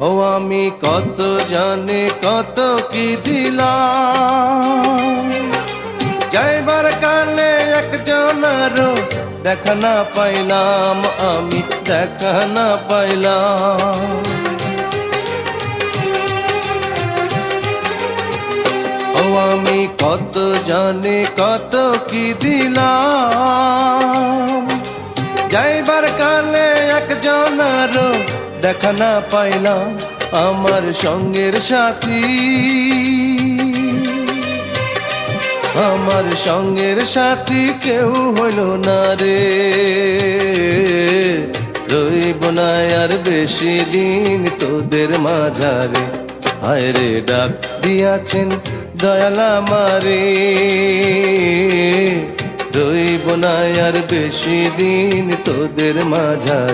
ও আমি কত জানি কত কি দিলাম, যাইবার কালে একজনেরও দেখা না পাইলাম, আমি দেখা না পাইলাম। ও আমি কত জানি কত কি দিলাম, যাইবার কালে একজনেরও দেখা না পাইলাম। আমার সঙ্গের সাথী, আমার সঙ্গের সাথী কেউ হইল না রে, রইব না আর বেশি দিন তোদের মাঝারে। হায় রে ডাক দিয়াছেন দয়াল আমারে, রইব না আর বেশি দিন তোদের মাঝারে।